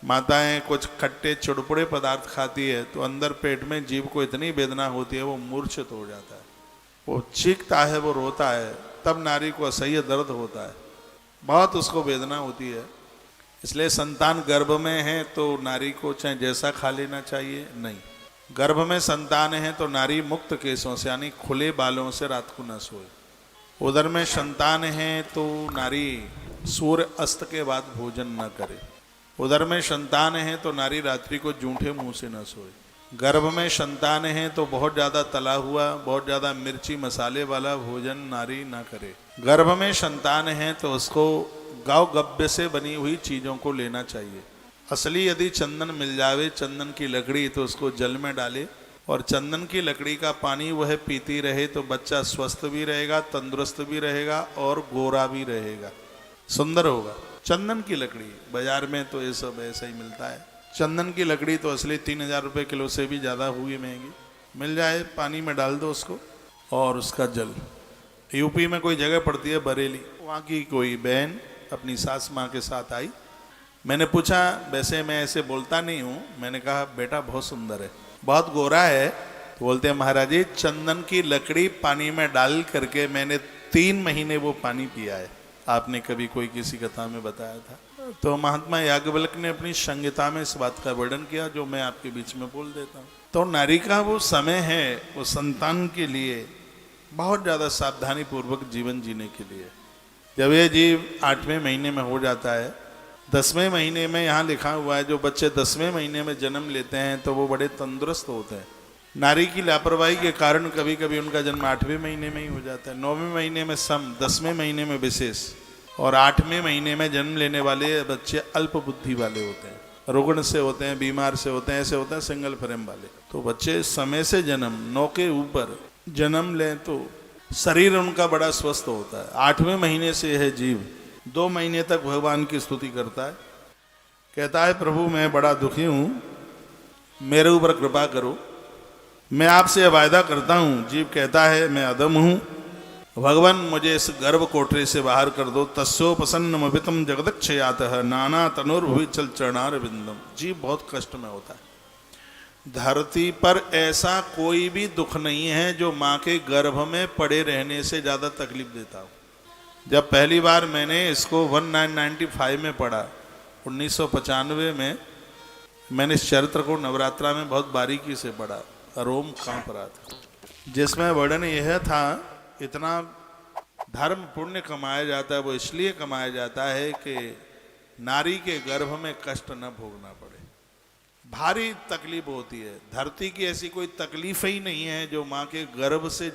माताएं कुछ खट्टे चुड़पुड़े पदार्थ खाती है तो अंदर पेट में जीव को इतनी वेदना होती है वो मूर्छित हो जाता है, वो चीखता है, वो रोता है, तब नारी को असह्य दर्द होता है, बहुत उसको वेदना होती है। इसलिए संतान गर्भ में है तो नारी को चाहे जैसा खा लेना चाहिए नहीं। गर्भ में संतान है तो नारी मुक्त केशों से यानी खुले बालों से रात को न सोए। उदर में संतान है तो नारी सूर्य अस्त के बाद भोजन न करे। उदर में संतान है तो नारी रात्रि को जूठे मुंह से न सोए। गर्भ में संतान है तो बहुत ज़्यादा तला हुआ, बहुत ज़्यादा मिर्ची मसाले वाला भोजन नारी ना करे। गर्भ में संतान है तो उसको गाव गब्य से बनी हुई चीज़ों को लेना चाहिए। असली यदि चंदन मिल जावे, चंदन की लकड़ी, तो उसको जल में डाले और चंदन की लकड़ी का पानी वह पीती रहे तो बच्चा स्वस्थ भी रहेगा, तंदुरुस्त भी रहेगा और गोरा भी रहेगा, सुंदर होगा। चंदन की लकड़ी बाजार में तो ये सब ऐसा ही मिलता है। चंदन की लकड़ी तो असली 3000 रुपये किलो से भी ज़्यादा हुई महंगी। मिल जाए, पानी में डाल दो उसको और उसका जल। यूपी में कोई जगह पड़ती है बरेली, वहाँ की कोई बहन अपनी सास माँ के साथ आई। मैंने पूछा, वैसे मैं ऐसे बोलता नहीं हूँ, मैंने कहा बेटा बहुत सुंदर है, बहुत गोरा है। तो बोलते हैं महाराज जी चंदन की लकड़ी पानी में डाल करके मैंने 3 महीने वो पानी पिया है। आपने कभी कोई किसी कथा में बताया था? तो महात्मा याज्ञवल्क्य ने अपनी संहिता में इस बात का वर्णन किया जो मैं आपके बीच में बोल देता हूँ। तो नारी का वो समय है वो संतान के लिए बहुत ज़्यादा सावधानी पूर्वक जीवन जीने के लिए। जब ये जीव 8वें महीने में हो जाता है, 10वें महीने में यहाँ लिखा हुआ है जो बच्चे 10वें महीने में जन्म लेते हैं तो वो बड़े तंदुरुस्त होते हैं। नारी की लापरवाही के कारण कभी कभी उनका जन्म 8वें महीने में ही हो जाता है, 9वें महीने में सम, 10वें महीने में विशेष, और 8वें महीने में जन्म लेने वाले बच्चे अल्प बुद्धि वाले होते हैं, रुग्ण से होते हैं, बीमार से होते हैं, ऐसे होते हैं सिंगल फ्रेम वाले। तो बच्चे समय से जन्म 9 के ऊपर जन्म लें तो शरीर उनका बड़ा स्वस्थ होता है। 8वें महीने से यह जीव 2 महीने तक भगवान की स्तुति करता है, कहता है प्रभु मैं बड़ा दुखी हूँ, मेरे ऊपर कृपा करो, मैं आपसे वायदा करता हूँ। जीव कहता है मैं अदम हूँ, भगवान मुझे इस गर्भ कोठरी से बाहर कर दो। तस्योपसन्नमभितम जगदक्षयातः नाना तनुर्भुवि चल चरणार बिंदम। जीव बहुत कष्ट में होता है। धरती पर ऐसा कोई भी दुख नहीं है जो माँ के गर्भ में पड़े रहने से ज़्यादा तकलीफ देता हो। जब पहली बार मैंने इसको 1995 में पढ़ा, 1995 में मैंने इस चरित्र को नवरात्रा में बहुत बारीकी से पढ़ा, रोम कांप रहा था, जिसमें वर्णन यह था इतना धर्म पुण्य कमाया जाता है, वो इसलिए कमाया जाता है कि नारी के गर्भ में कष्ट न भोगना पड़े। भारी तकलीफ होती है, धरती की ऐसी कोई तकलीफ ही नहीं है जो माँ के गर्भ से